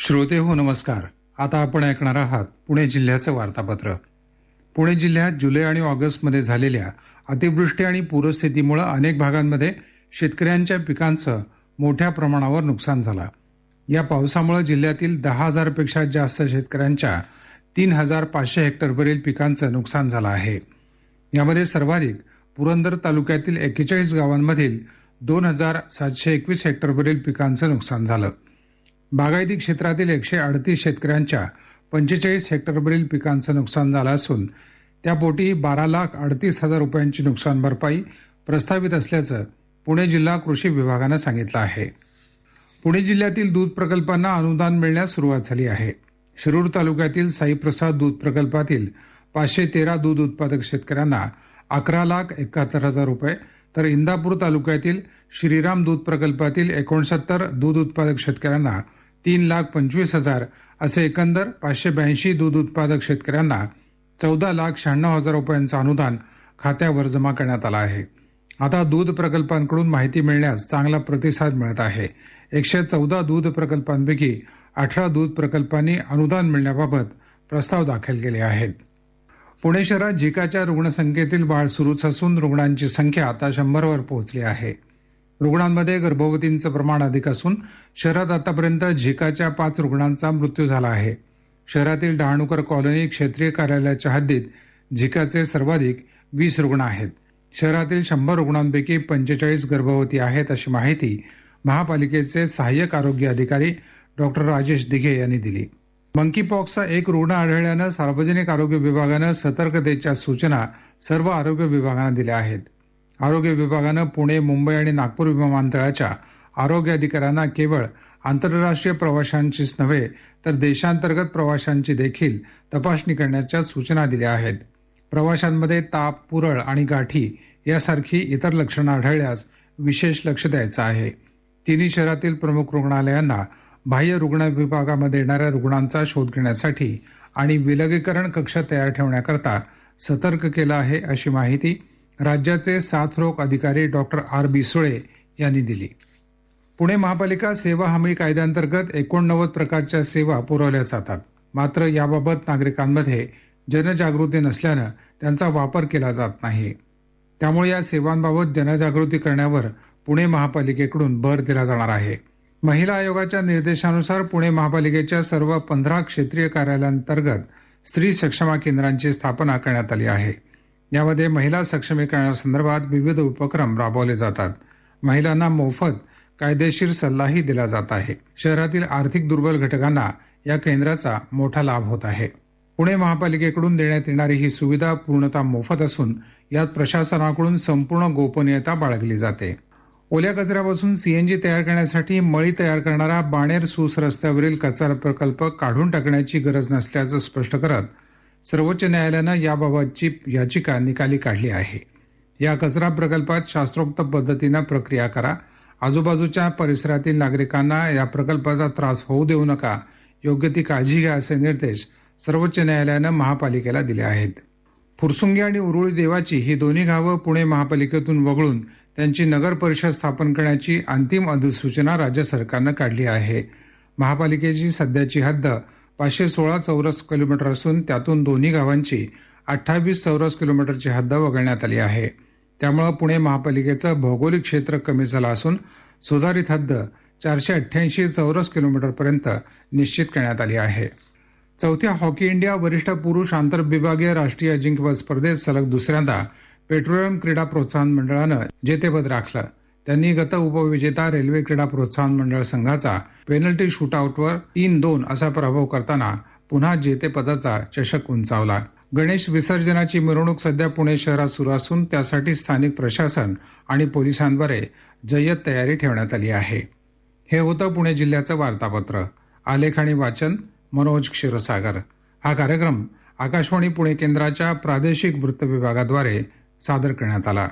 श्रोते हो नमस्कार. आता आपण ऐकणार आहात पुणे जिल्ह्याचं वार्तापत्र. पुणे जिल्ह्यात जुलै आणि ऑगस्टमध्ये झालेल्या अतिवृष्टी आणि पूरस्थितीमुळे अनेक भागांमध्ये शेतकऱ्यांच्या पिकांचं मोठ्या प्रमाणावर नुकसान झालं. या पावसामुळे जिल्ह्यातील 10,000पेक्षा जास्त शेतकऱ्यांच्या 3,500 हेक्टरवरील पिकांचं नुकसान झालं आहे. यामध्ये सर्वाधिक पुरंदर तालुक्यातील 41 गावांमधील 2,721 हेक्टरवरील पिकांचं नुकसान झालं. बागायती क्षेत्रातील 138 शेतकऱ्यांच्या 45 हेक्टरवरील पिकांचं नुकसान झालं असून त्यापोटी 12,38,000 रुपयांची नुकसान भरपाई प्रस्तावित असल्याचं पुणे जिल्हा कृषी विभागानं सांगितलं आहे. पुणे जिल्ह्यातील दूध प्रकल्पांना अनुदान मिळण्यास सुरुवात झाली आहे. शिरूर तालुक्यातील साईप्रसाद दूध प्रकल्पातील 513 दूध उत्पादक शेतकऱ्यांना 11,71,000 रुपये, तर इंदापूर तालुक्यातील श्रीराम दूध प्रकल्पातील 69 दूध उत्पादक शेतकऱ्यांना 3,25,000 असे एकंदर 582 दूध उत्पादक शेतकऱ्यांना 14,96,000 रुपयांचं अनुदान खात्यावर जमा करण्यात आलं आहे. आता दूध प्रकल्पांकडून माहिती मिळण्यास चांगला प्रतिसाद मिळत आहे. 114 दूध प्रकल्पांपैकी 18 दूध प्रकल्पांनी अनुदान मिळण्याबाबत प्रस्ताव दाखल केले आहेत. पुणे शहरात झिकाच्या रुग्णसंख्येतील वाढ सुरूच असून रुग्णांची संख्या आता 100वर पोहोचली आहे. रुग्णांमध्ये गर्भवतींचं प्रमाण अधिक असून शहरात आतापर्यंत झिकाच्या 5 रुग्णांचा मृत्यू झाला आहे. शहरातील डहाणूकर कॉलनी क्षेत्रीय कार्यालयाच्या हद्दीत झिकाचे सर्वाधिक 20 रुग्ण आहेत. शहरातील 100 रुग्णांपैकी 45 गर्भवती आहेत अशी माहिती महापालिकेचे सहाय्यक आरोग्य अधिकारी डॉक्टर राजेश दिघे यांनी दिली. मंकीपॉक्सचा एक रुग्ण आढळल्यानं सार्वजनिक आरोग्य विभागानं सतर्कतेच्या सूचना सर्व आरोग्य विभागांना दिल्या आहेत. आरोग्य विभागानं पुणे, मुंबई आणि नागपूर विमानतळाच्या आरोग्य अधिकाऱ्यांना केवळ आंतरराष्ट्रीय प्रवाशांचीच नव्हे तर देशांतर्गत प्रवाशांची देखील तपासणी करण्याच्या सूचना दिल्या आहेत. प्रवाशांमध्ये ताप, पुरळ आणि गाठी यासारखी इतर लक्षणं आढळल्यास विशेष लक्ष द्यायचं आहे. तिन्ही शहरातील प्रमुख रुग्णालयांना बाह्य रुग्ण विभागामध्ये येणाऱ्या रुग्णांचा शोध घेण्यासाठी आणि विलगीकरण कक्ष तयार ठेवण्याकरता सतर्क केलं आहे अशी माहिती राज्याचे साथरोग अधिकारी डॉक्टर R.B. सुळे यांनी दिली. पुणे महापालिका सेवा हमी कायद्याअंतर्गत 89 प्रकारच्या सेवा पुरवल्या जातात. मात्र याबाबत नागरिकांमध्ये जनजागृती नसल्यानं त्यांचा वापर केला जात नाही. त्यामुळे या सेवांबाबत जनजागृती करण्यावर पुणे महापालिकेकडून भर दिला जाणार आहे. महिला आयोगाच्या निर्देशानुसार पुणे महापालिकेच्या सर्व 15 क्षेत्रीय कार्यालयांतर्गत स्त्री सक्षमा केंद्रांची स्थापना करण्यात आली आहे. यामध्ये महिला सक्षमीकरणासंदर्भात विविध उपक्रम राबवले जातात. महिलांना मोफत कायदेशीर सल्लाही दिला जात आहे. शहरातील आर्थिक दुर्बल घटकांना या केंद्राचा मोठा लाभ होत आहे. पुणे महापालिकेकडून देण्यात येणारी ही सुविधा पूर्णतः मोफत असून यात प्रशासनाकडून संपूर्ण गोपनीयता बाळगली जाते. ओल्या कचऱ्यापासून CNG तयार करण्यासाठी मळी तयार करणारा बाणेर सूस रस्त्यावरील कचरा प्रकल्प काढून टाकण्याची गरज नसल्याचं स्पष्ट करत सर्वोच्च न्यायालयानं याबाबतची याचिका निकाली काढली आहे. या कचरा प्रकल्पात शास्त्रोक्त पद्धतीनं प्रक्रिया करा. आजूबाजूच्या परिसरातील नागरिकांना या प्रकल्पाचा त्रास होऊ देऊ नका. योग्य ती काळजी घ्या असे निर्देश सर्वोच्च न्यायालयानं महापालिकेला दिले आहेत. फुरसुंगी आणि उरुळी देवाची ही दोन्ही गावं पुणे महापालिकेतून वगळून त्यांची नगर परिषद स्थापन करण्याची अंतिम अधिसूचना राज्य सरकारनं काढली आहे. महापालिकेची सध्याची हद्द 516 चौरस किलोमीटर असून त्यातून दोन्ही गावांची 28 चौरस किलोमीटरची हद्द वगळण्यात आली आहे. त्यामुळे पुणे महापालिकेचं भौगोलिक क्षेत्र कमी झालं असून सुधारित हद्द 488 चौरस किलोमीटरपर्यंत निश्चित करण्यात आली आहे. चौथ्या हॉकी इंडिया वरिष्ठ पुरुष आंतरविभागीय राष्ट्रीय अजिंक्यपद स्पर्धेत सलग दुसऱ्यांदा पेट्रोलियम क्रीडा प्रोत्साहन मंडळानं जेतेपद राखलं. त्यांनी गत उपविजेता रेल्वे क्रीडा प्रोत्साहन मंडळ संघाचा पेनल्टी शूटआउटवर 3-2 असा पराभव करताना पुन्हा जेतेपदाचा चषक उंचावला. गणेश विसर्जनाची मिरवणूक सध्या पुणे शहरात सुरू असून त्यासाठी स्थानिक प्रशासन आणि पोलिसांद्वारे जय्यत तयारी ठेवण्यात आली आहे. हे होतं पुणे जिल्ह्याचं वार्तापत्र. आलेख आणि वाचन मनोज क्षीरसागर. हा कार्यक्रम आकाशवाणी पुणे केंद्राच्या प्रादेशिक वृत्त विभागाद्वारे सादर करण्यात आला.